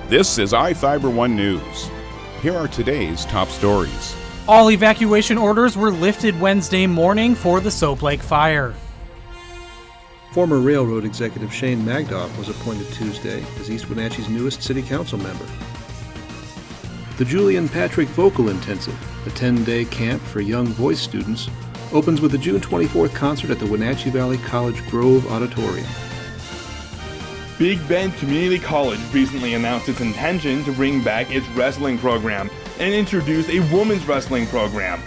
This is iFIBER 1 News. Here are today's top stories. All evacuation orders were lifted Wednesday morning for the Soap Lake fire. Former railroad executive Shane Magdoff was appointed Tuesday as East Wenatchee's newest city council member. The Julian Patrick Vocal Intensive, a 10-day camp for young voice students, opens with the June 24th concert at the Wenatchee Valley College Grove Auditorium. Big Bend Community College recently announced its intention to bring back its wrestling program and introduce a women's wrestling program.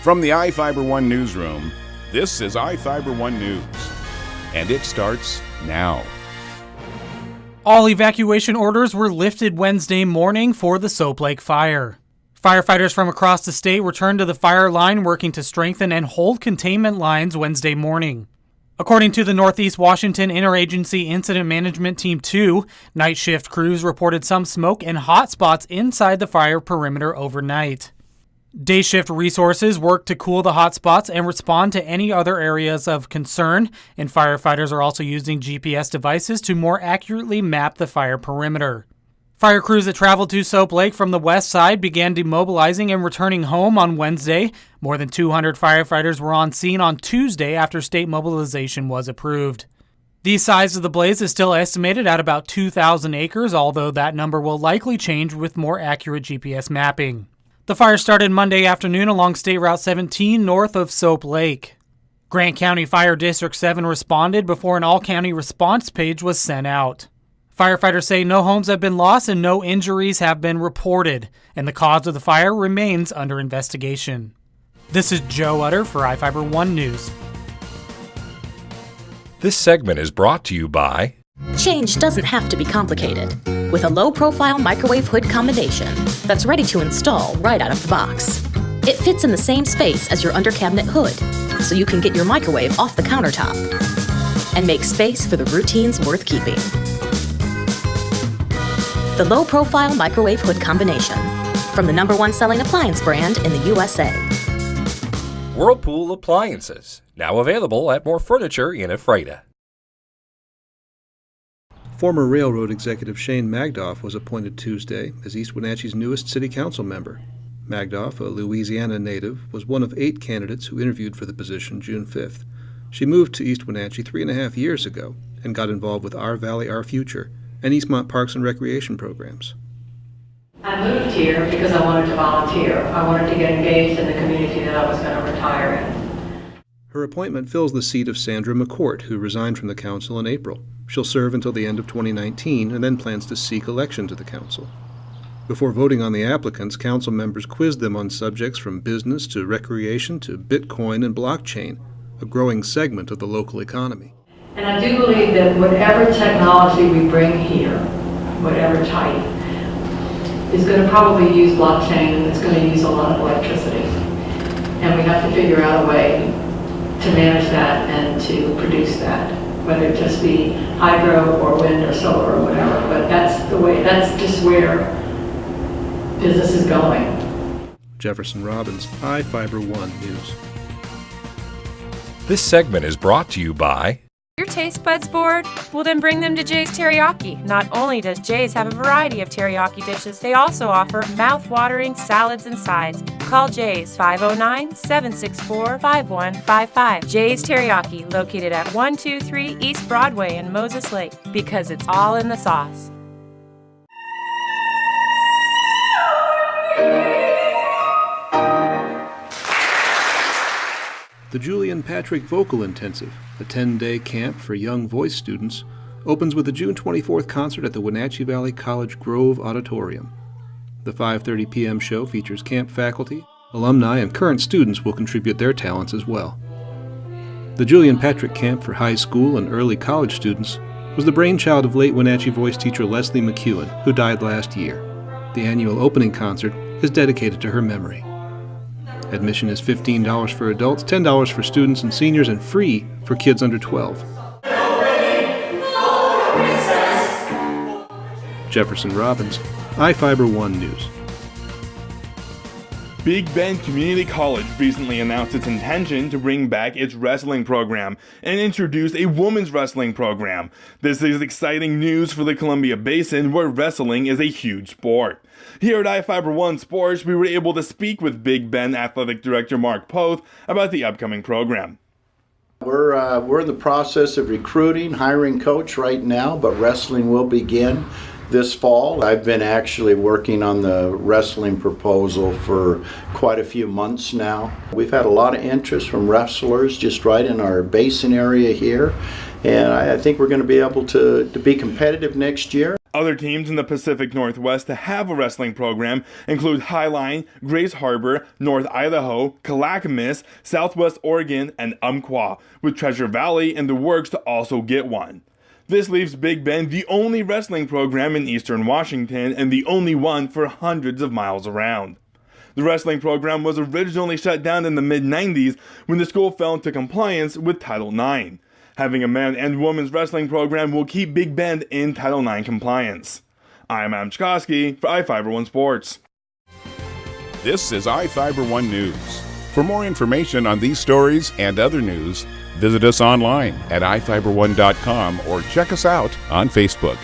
From the iFIBER 1 newsroom, this is iFIBER 1 News, and it starts now. All evacuation orders were lifted Wednesday morning for the Soap Lake fire. Firefighters from across the state returned to the fire line, working to strengthen and hold containment lines Wednesday morning. According to the Northeast Washington Interagency Incident Management Team 2, night shift crews reported some smoke and hot spots inside the fire perimeter overnight. Day shift resources work to cool the hot spots and respond to any other areas of concern, and firefighters are also using GPS devices to more accurately map the fire perimeter. Fire crews that traveled to Soap Lake from the west side began demobilizing and returning home on Wednesday. More than 200 firefighters were on scene on Tuesday after state mobilization was approved. The size of the blaze is still estimated at about 2,000 acres, although that number will likely change with more accurate GPS mapping. The fire started Monday afternoon along State Route 17 north of Soap Lake. Grant County Fire District 7 responded before an all-county response page was sent out. Firefighters say no homes have been lost and no injuries have been reported, and the cause of the fire remains under investigation. This is Joe Utter for iFIBER 1 News. This segment is brought to you by Change doesn't have to be complicated. With a low-profile microwave hood combination that's ready to install right out of the box. It fits in the same space as your under-cabinet hood, so you can get your microwave off the countertop and make space for the routines worth keeping. The low-profile microwave hood combination from the #1 selling appliance brand in the USA. Whirlpool Appliances, now available at more furniture in Ephrata. Former railroad executive Shane Magdoff was appointed Tuesday as East Wenatchee's newest city council member. Magdoff, a Louisiana native, was one of 8 candidates who interviewed for the position June 5th. She moved to East Wenatchee 3.5 years ago and got involved with Our Valley, Our Future and Eastmont Parks and Recreation programs. I moved here because I wanted to volunteer. I wanted to get engaged in the community that I was going to retire in. Her appointment fills the seat of Sandra McCourt, who resigned from the council in April. She'll serve until the end of 2019 and then plans to seek election to the council. Before voting on the applicants, council members quizzed them on subjects from business to recreation to Bitcoin and blockchain, a growing segment of the local economy. And I do believe that whatever technology we bring here, whatever type, is going to probably use blockchain and it's going to use a lot of electricity. And we have to figure out a way to manage that and to produce that, whether it just be hydro or wind or solar or whatever. But that's just where business is going. Jefferson Robbins, iFIBER 1 News. This segment is brought to you by Your taste buds bored? Well, then bring them to Jay's Teriyaki. Not only does Jay's have a variety of teriyaki dishes, they also offer mouth-watering salads and sides. Call Jay's 509-764-5155. Jay's Teriyaki, located at 123 East Broadway in Moses Lake, because it's all in the sauce. The Julian Patrick Vocal Intensive, a 10-day camp for young voice students, opens with the June 24th concert at the Wenatchee Valley College Grove Auditorium. The 5:30 p.m. show features camp faculty, alumni, and current students will contribute their talents as well. The Julian Patrick Camp for high school and early college students was the brainchild of late Wenatchee voice teacher Leslie McEwen, who died last year. The annual opening concert is dedicated to her memory. Admission is $15 for adults, $10 for students and seniors, and free for kids under 12. Jefferson Robbins, iFIBER 1 News. Big Bend Community College recently announced its intention to bring back its wrestling program and introduce a women's wrestling program. This is exciting news for the Columbia Basin, where wrestling is a huge sport. Here at iFIBER 1 Sports, we were able to speak with Big Bend Athletic Director Mark Poth about the upcoming program. We're in the process of recruiting, hiring coach right now, but wrestling will begin this fall. I've been actually working on the wrestling proposal for quite a few months now. We've had a lot of interest from wrestlers just right in our basin area here, and I think we're going to be able to be competitive next year. Other teams in the Pacific Northwest to have a wrestling program include Highline, Grace Harbor, North Idaho, Clackamas, Southwest Oregon, and Umpqua, with Treasure Valley in the works to also get one. This leaves Big Bend the only wrestling program in eastern Washington and the only one for hundreds of miles around. The wrestling program was originally shut down in the mid-90s when the school fell into compliance with Title IX. Having a man and women's wrestling program will keep Big Bend in Title IX compliance. I'm Adam Chkosky for iFIBER 1 Sports. This is iFIBER 1 News. For more information on these stories and other news, visit us online at ifiber1.com or check us out on Facebook.